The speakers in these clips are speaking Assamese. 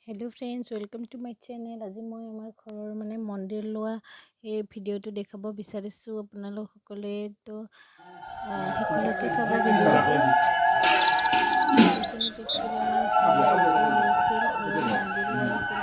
Hello friends welcome to my channel. आज मैं आमार घर माने मंदिर लोआ ये भिडिओ देखाब विचारिছোঁ आपनालोक सकले तो हेकलके सब भिडिओ एखिनित एक्चुअली आमार मंदिर लोआ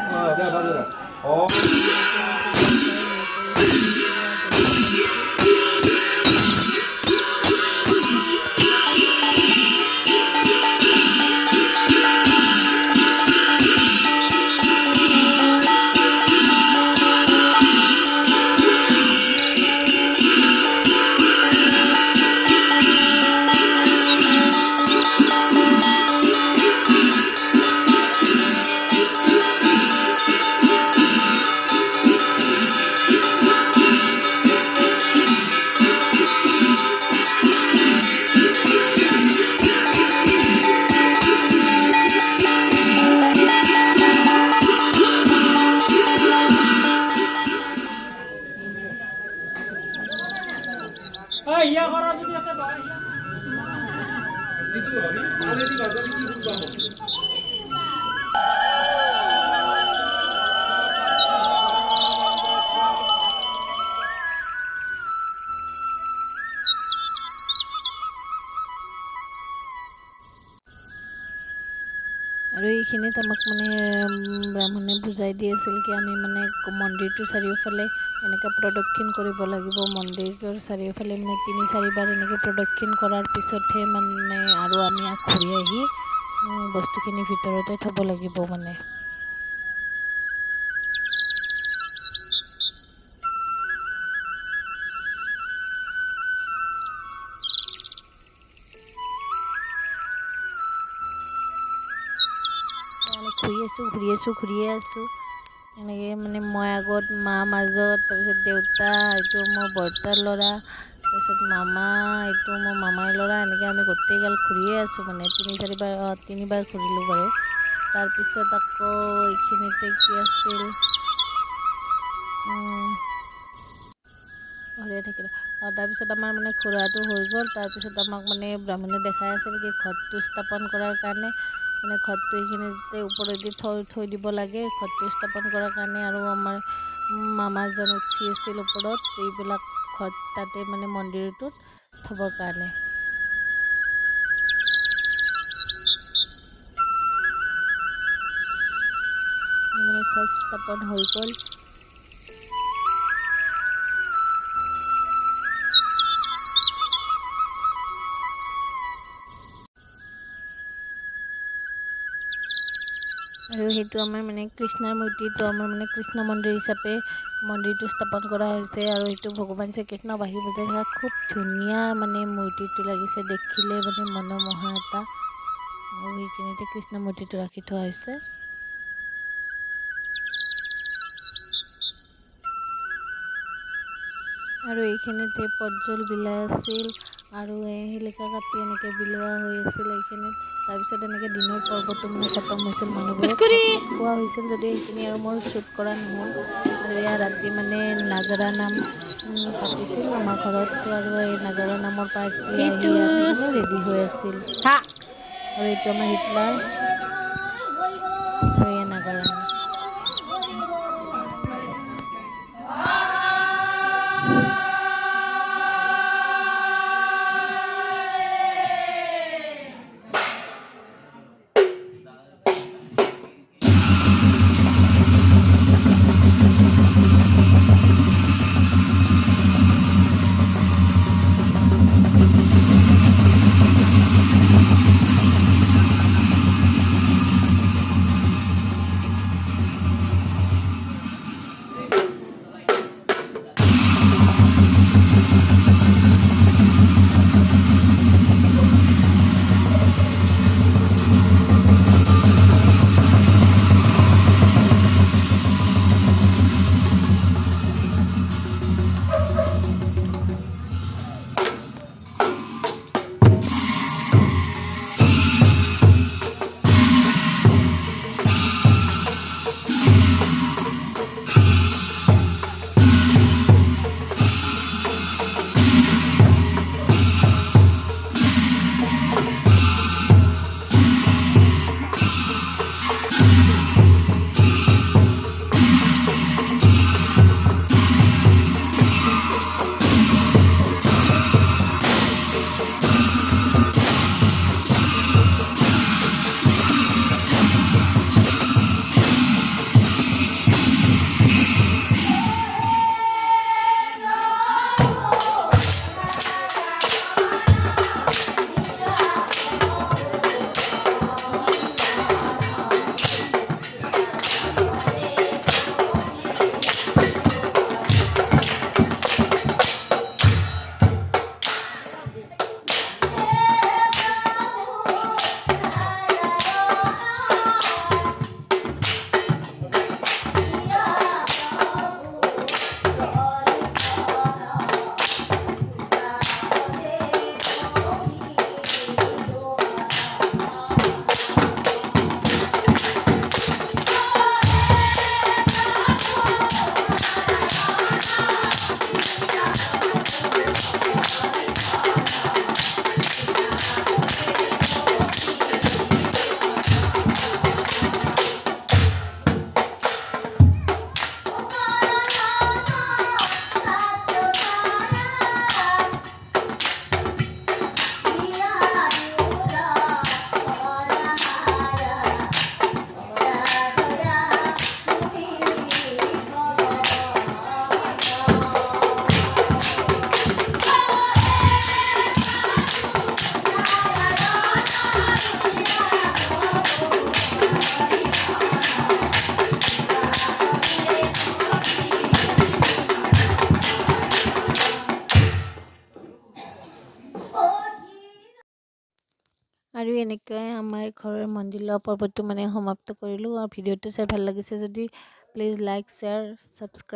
আৰু এইখিনিত আমাক ব্ৰাহ্মণে বুজাই দি আছিল কি আমি মন্দিৰটোৰ চাৰিওফালে এনেকৈ প্ৰদক্ষিণ কৰিব লাগিব। মন্দিৰটোৰ চাৰিওফালে ৩-৪বাৰ এনেকৈ প্ৰদক্ষিণ কৰাৰ পিছতহে আৰু আমি ঘূৰি আহি বস্তুখিনি ভিতৰতে থ'ব লাগিব ঘূৰিয়ে আছোঁ এনেকৈ মই আগত মা মাজত, তাৰপিছত দেউতা, এইটো মোৰ বৰ্তাৰ ল'ৰা, তাৰপিছত মামা, এইটো মোৰ মামাৰ ল'ৰা, এনেকৈ আমি গোটেইগাল ঘূৰিয়ে আছোঁ ৩-৪বাৰ ঘূৰিলোঁ বাৰু। তাৰপিছত আকৌ এইখিনিতে কি আছিল থাকিলে তাৰপিছত আমাৰ ঘূৰাটো হৈ গ'ল। তাৰপিছত আমাক ব্ৰাহ্মণে দেখাই আছিল কি ঘৰটো স্থাপন কৰাৰ কাৰণে ঘৰটো এইখিনিতে ওপৰেদি থৈ দিব লাগে ঘৰটো স্থাপন কৰাৰ কাৰণে। আৰু আমাৰ মামাজন উঠি আছিল ওপৰত এইবিলাক ঘৰ তাতে মন্দিৰটোত থ'বৰ কাৰণে। ঘৰ স্থাপন হৈ গ'ল। আৰু সেইটো আমাৰ কৃষ্ণৰ মূৰ্তিটো আমাৰ কৃষ্ণ মন্দিৰ হিচাপে মন্দিৰটো স্থাপন কৰা হৈছে। আৰু সেইটো ভগৱান শ্ৰীকৃষ্ণ বাঁহী বজাই থকা খুব ধুনীয়া মূৰ্তিটো লাগিছে দেখিলে মনোমোহা এটা। আৰু সেইখিনিতে কৃষ্ণ মূৰ্তিটো ৰাখি থোৱা হৈছে। আৰু এইখিনিতে পদজল বিলাই আছিল আৰু শিলিকা কাটি এনেকৈ বিলোৱা হৈ আছিল এইখিনিত। তাৰপিছত এনেকৈ দিনৰ পৰ্বটো খতম হৈছিল, মানুহবোৰে খোৱা হৈছিল যদিও এইখিনি আৰু মোৰ শ্বুট কৰা নহ'ল। আৰু এয়া ৰাতি নাগাৰা নাম পাতিছিল আমাৰ ঘৰত। আৰু এই নাগাৰা নামৰ পাৰ্টি ৰেডি হৈ আছিল। আৰু এইটো আমাৰ হিটলাৰ আৰু এয়া নাগাৰা নাম। এনেকৈ আমাৰ ঘৰৰ মন্দিৰ লোৱা পৰ্বটো মানে সমাপ্ত কৰিলোঁ। আৰু ভিডিঅ'টো চাই ভাল লাগিছে যদি প্লিজ লাইক শ্বেয়াৰ ছাবস্ক্ৰাইব